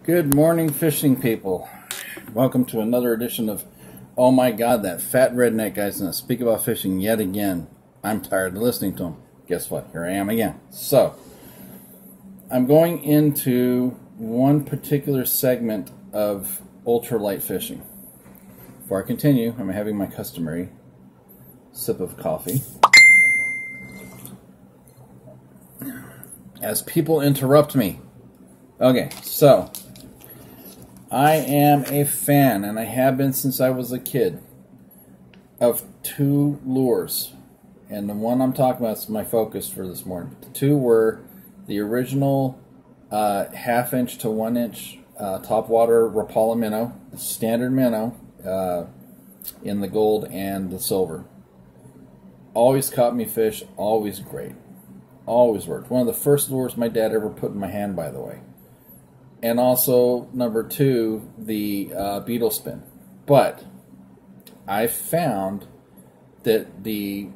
Good morning, fishing people. Welcome to another edition of Oh My God, that fat redneck guy's gonna speak about fishing yet again. I'm tired of listening to him. Guess what? Here I am again. So, I'm going into one particular segment of ultralight fishing. Before I continue, I'm having my customary sip of coffee. As people interrupt me. Okay, so I am a fan, and I have been since I was a kid, of two lures. And the one I'm talking about is my focus for this morning. The two were the original half-inch to 1-inch topwater Rapala minnow, the standard minnow in the gold and the silver. Always caught me fish, always great. Always worked. One of the first lures my dad ever put in my hand, by the way. And also, number two, the beetle spin. But I found that the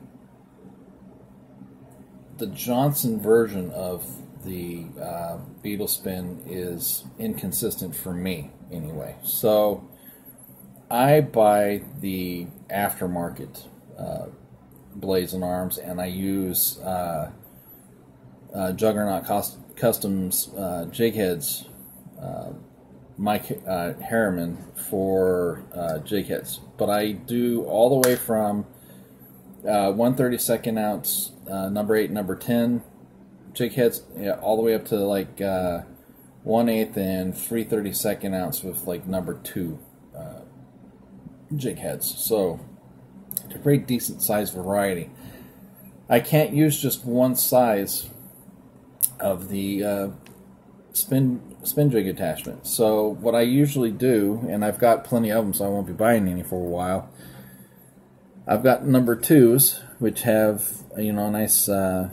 Johnson version of the beetle spin is inconsistent for me, anyway. So I buy the aftermarket blades and arms, and I use Juggernaut Customs jig heads, Mike Harriman for jig heads. But I do all the way from 1/32 ounce number 8, number 10 jig heads, all the way up to like 1/8 and 3/32 ounce with like number 2 jig heads. So it's a pretty decent size variety. I can't use just one size of the spin jig attachment. So what I usually do, and I've got plenty of them, so I won't be buying any for a while. I've got number 2s, which have a nice that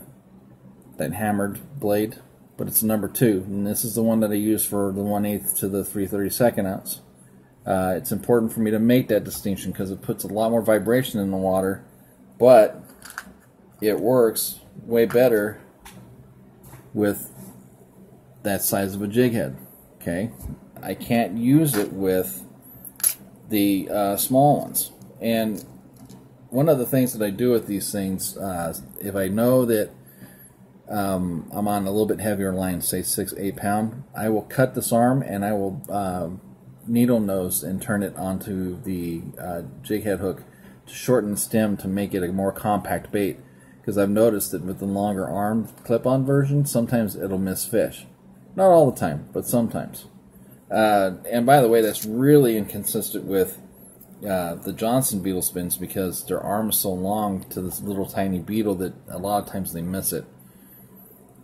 hammered blade, but it's a number 2, and this is the one that I use for the 1/8 to the 3/32 ounce. It's important for me to make that distinction because it puts a lot more vibration in the water, but it works way better with that size of a jig head. Okay, I can't use it with the small ones. And one of the things that I do with these things, if I know that I'm on a little bit heavier line, say 6-8 pound, I will cut this arm and I will needle nose and turn it onto the jig head hook to shorten the stem to make it a more compact bait. Because I've noticed that with the longer arm clip-on version, sometimes it'll miss fish. Not all the time, but sometimes. And by the way, that's really inconsistent with the Johnson beetle spins because their arm is so long to this little tiny beetle that a lot of times they miss it.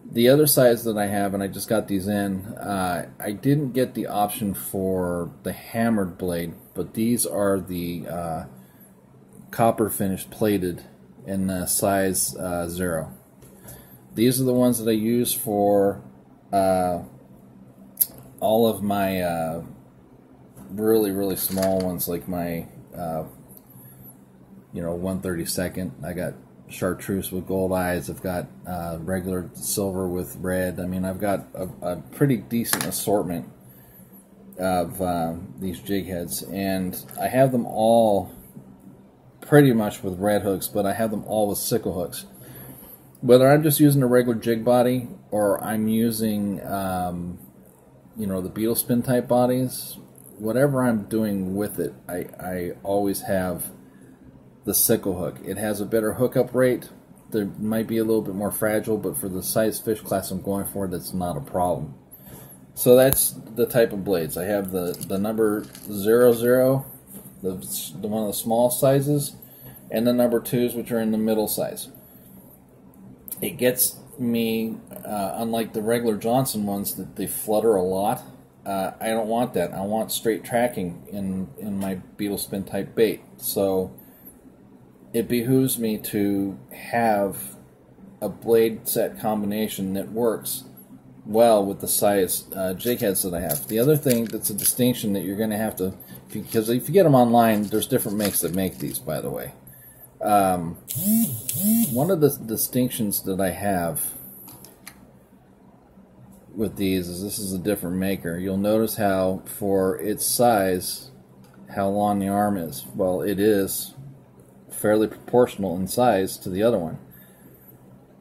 The other size that I have, and I just got these in, I didn't get the option for the hammered blade, but these are the copper finish plated in size 0. These are the ones that I use for all of my really small ones, like my 1/32. I got chartreuse with gold eyes. I've got regular silver with red. I mean, I've got a pretty decent assortment of these jig heads, and I have them all pretty much with red hooks, but I have them all with sickle hooks. Whether I'm just using a regular jig body or I'm using the beetle spin type bodies, whatever I'm doing with it, I always have the sickle hook. It has a better hookup rate. There might be a little bit more fragile, but for the size fish class I'm going for, that's not a problem. So that's the type of blades. I have the number 00, the one of the small sizes, and the number 2s, which are in the middle size. It gets me, unlike the regular Johnson ones that they flutter a lot, I don't want that. I want straight tracking in my beetle spin type bait. So it behooves me to have a blade set combination that works well with the size jig heads that I have. The other thing that's a distinction that you're going to have to, because if you get them online, there's different makes that make these, by the way. One of the distinctions that I have with these is this is a different maker. You'll notice how, for its size, how long the arm is. Well, it is fairly proportional in size to the other one,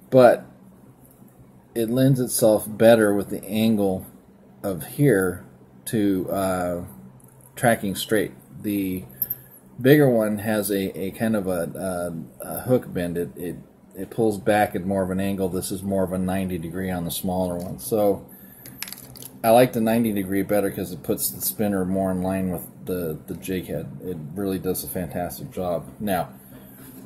but it lends itself better with the angle of here to tracking straight. The bigger one has a kind of a hook bend. It pulls back at more of an angle. This is more of a 90 degree on the smaller one. So I like the 90 degree better because it puts the spinner more in line with the jig head. It really does a fantastic job. Now,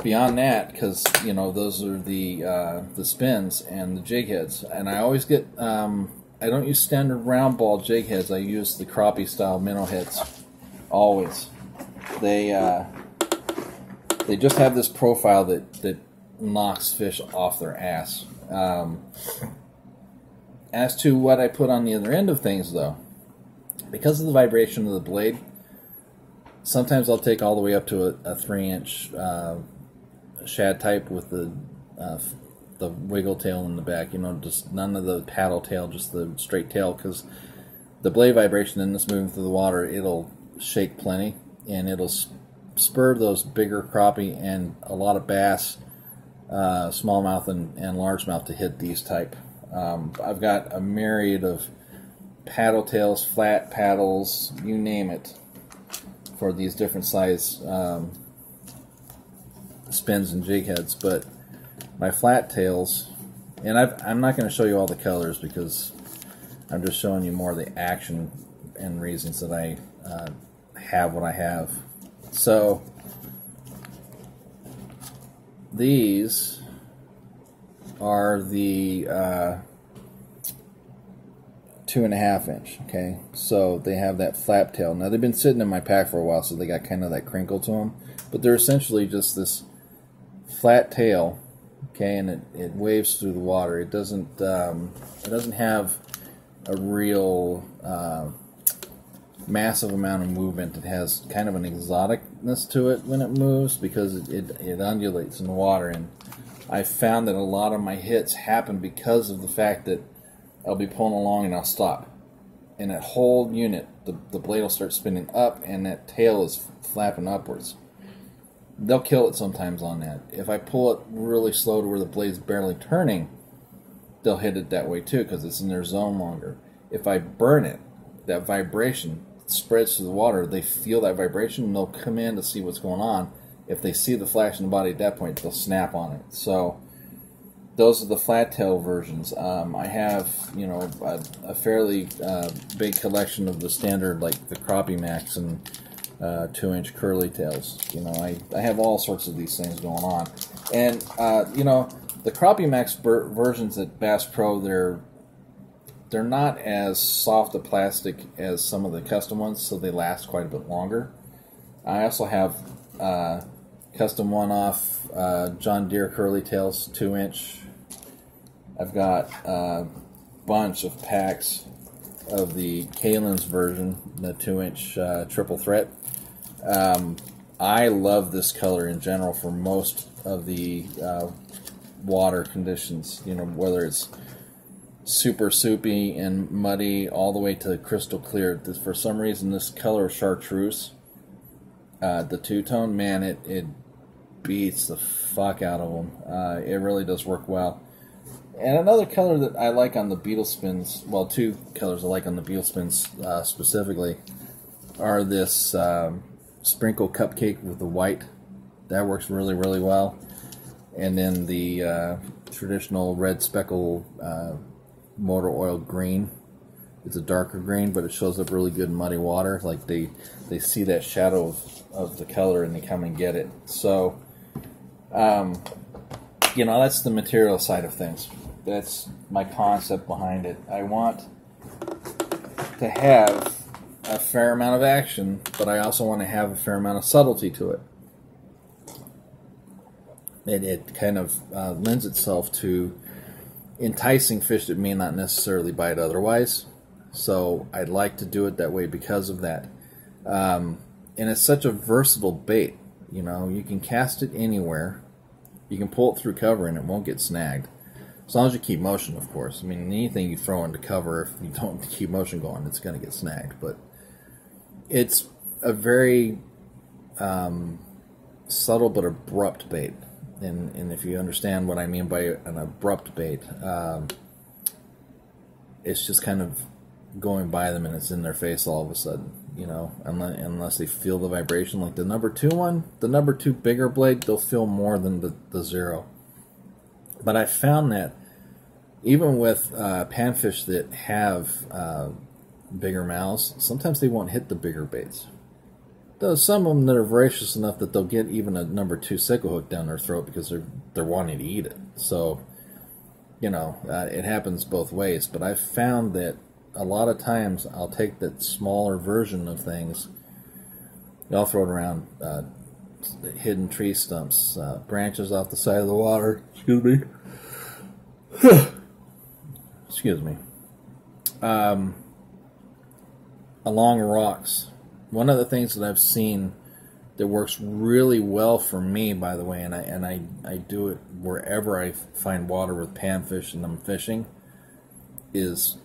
beyond that, because you know those are the spins and the jig heads, and I always get I don't use standard round ball jig heads. I use the crappie style minnow heads. Always, they just have this profile that knocks fish off their ass. As to what I put on the other end of things, though, because of the vibration of the blade, sometimes I'll take all the way up to a 3-inch shad type with the wiggle tail in the back. You know, just none of the paddle tail, just the straight tail, because the blade vibration in this moving through the water, it'll shake plenty, and it'll spur those bigger crappie and a lot of bass, smallmouth and largemouth to hit these type. I've got a myriad of paddle tails, flat paddles, you name it, for these different size spins and jig heads. But my flat tails, and I'm not going to show you all the colors because I'm just showing you more of the action and reasons that I have what I have. So these are the 2.5 inch. Okay, so they have that flap tail. Now they've been sitting in my pack for a while, so they got kind of that crinkle to them. But they're essentially just this flat tail. Okay, and it waves through the water. It doesn't have a real massive amount of movement. It has kind of an exoticness to it when it moves because it undulates in the water. And I found that a lot of my hits happen because of the fact that I'll be pulling along and I'll stop. And that whole unit, the blade will start spinning up and that tail is flapping upwards. They'll kill it sometimes on that. If I pull it really slow to where the blade's barely turning, they'll hit it that way too because it's in their zone longer. If I burn it, that vibration spreads through the water. They feel that vibration and they'll come in to see what's going on. If they see the flash in the body at that point, they'll snap on it. So those are the flat tail versions. I have, you know, a fairly big collection of the standard, like the Crappie Max and 2-inch curly tails. You know, I have all sorts of these things going on. And you know, the Crappie Max versions at Bass Pro, they're not as soft a plastic as some of the custom ones, so they last quite a bit longer. I also have custom one-off John Deere curly tails, 2-inch. I've got a bunch of packs of the Kalin's version, the 2-inch triple threat. I love this color in general for most of the water conditions. You know, whether it's super soupy and muddy all the way to crystal clear. For some reason, this color of chartreuse, the two-tone, man, it beats the fuck out of them. It really does work well. And another color that I like on the beetle spins, well, two colors I like on the beetle spins specifically, are this sprinkle cupcake with the white. That works really, really well. And then the traditional red speckle motor oil green. It's a darker green, but it shows up really good in muddy water. Like they see that shadow of the color and they come and get it. So, you know, that's the material side of things. That's my concept behind it. I want to have a fair amount of action, but I also want to have a fair amount of subtlety to it. It kind of lends itself to enticing fish that may not necessarily bite otherwise. So I'd like to do it that way because of that. And it's such a versatile bait. You know, you can cast it anywhere. You can pull it through cover and it won't get snagged. As long as you keep motion, of course. I mean, anything you throw into cover, if you don't keep motion going, it's going to get snagged. But it's a very subtle but abrupt bait. And if you understand what I mean by an abrupt bait, it's just kind of going by them and it's in their face all of a sudden, you know, unless they feel the vibration. Like the number 2 one, the number 2 bigger blade, they'll feel more than the 0. But I found that even with panfish that have bigger mouths, sometimes they won't hit the bigger baits. There's some of them that are voracious enough that they'll get even a number 2 sickle hook down their throat because they're wanting to eat it. So, you know, it happens both ways. But I've found that a lot of times I'll take that smaller version of things, I'll throw it around hidden tree stumps, branches off the side of the water. Excuse me. Excuse me. Along rocks. One of the things that I've seen that works really well for me, by the way, and I do it wherever I find water with panfish and I'm fishing, is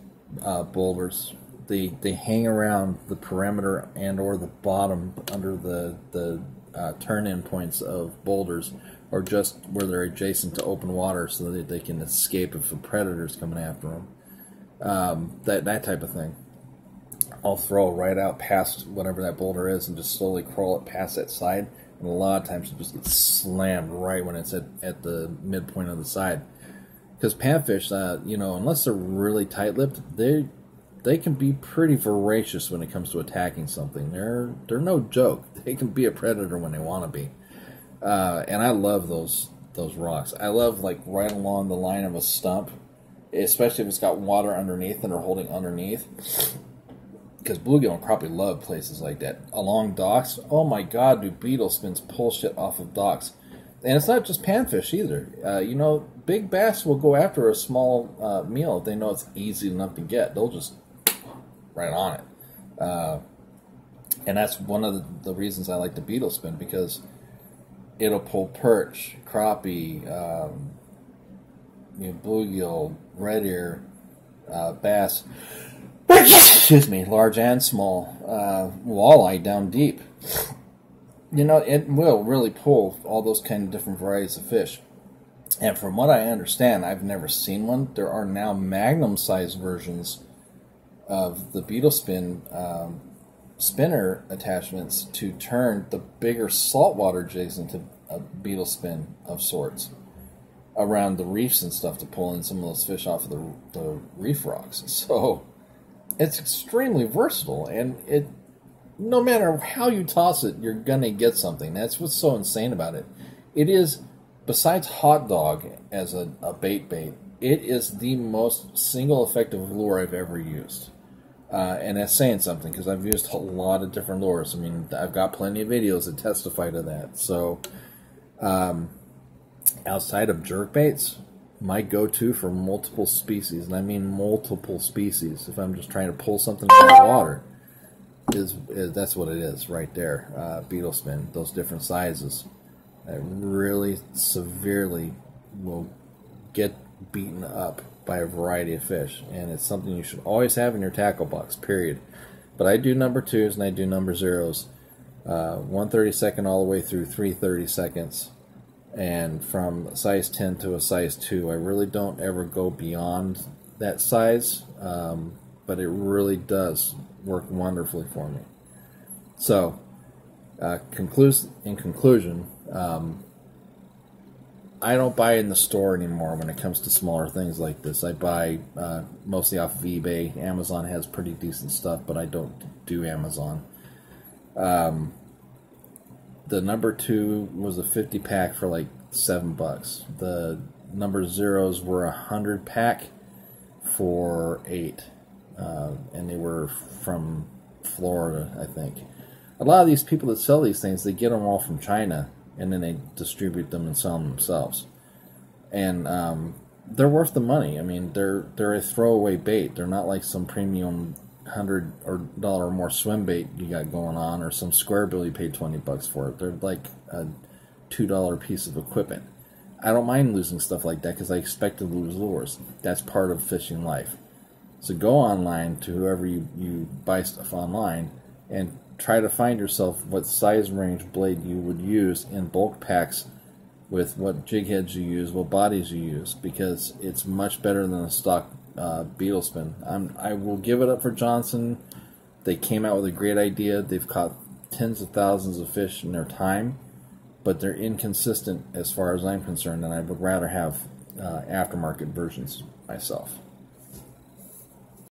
boulders. They hang around the perimeter and or the bottom under the turn-in points of boulders, or just where they're adjacent to open water so that they can escape if a predator's coming after them. That type of thing. I'll throw right out past whatever that boulder is and just slowly crawl it past that side. And a lot of times it just gets slammed right when it's at the midpoint of the side. Because panfish, you know, unless they're really tight-lipped, they can be pretty voracious when it comes to attacking something. They're no joke. They can be a predator when they want to be. And I love those rocks. I love, like, right along the line of a stump, especially if it's got water underneath and they're holding underneath. Because bluegill and crappie love places like that. Along docks, oh my god, do beetle spins pull shit off of docks. And it's not just panfish either. You know, big bass will go after a small meal if they know it's easy enough to get. They'll just right on it. And that's one of the reasons I like the beetle spin, because it'll pull perch, crappie, you know, bluegill, red ear, bass, excuse me, large and small, walleye down deep. You know, it will really pull all those kind of different varieties of fish. And from what I understand, I've never seen one. There are now magnum-sized versions of the beetle spin spinner attachments to turn the bigger saltwater jigs into a beetle spin of sorts around the reefs and stuff to pull in some of those fish off of the reef rocks. So it's extremely versatile, and it, no matter how you toss it, you're gonna get something. That's what's so insane about it. It is, besides hot dog as a bait, it is the most single effective lure I've ever used. And that's saying something, because I've used a lot of different lures. I mean, I've got plenty of videos that testify to that. So, outside of jerkbaits, my go-to for multiple species, and I mean multiple species, if I'm just trying to pull something out of the water, is that's what it is right there. Beetle spin, those different sizes, that really severely will get beaten up by a variety of fish, and it's something you should always have in your tackle box, period. But I do number 2s and I do number 0s, 1/32 all the way through 3/32, and from size 10 to a size 2. I really don't ever go beyond that size, but it really does work wonderfully for me. So, in conclusion, I don't buy in the store anymore when it comes to smaller things like this. I buy mostly off of eBay. Amazon has pretty decent stuff, but I don't do Amazon. The number 2 was a 50 pack for like $7. The number 0s were a 100 pack for $8, and they were from Florida, I think. A lot of these people that sell these things, they get them all from China, and then they distribute them and sell them themselves. And they're worth the money. I mean, they're a throwaway bait. They're not like some premium $100 or more swim bait you got going on, or some square bill you paid $20 for it. They're like a $2 piece of equipment. I don't mind losing stuff like that because I expect to lose lures. That's part of fishing life. So go online to whoever you buy stuff online and try to find yourself what size range blade you would use in bulk packs with what jig heads you use, what bodies you use, because it's much better than a stock beetle spin. I will give it up for Johnson. They came out with a great idea. They've caught tens of thousands of fish in their time, but they're inconsistent as far as I'm concerned, and I would rather have aftermarket versions myself.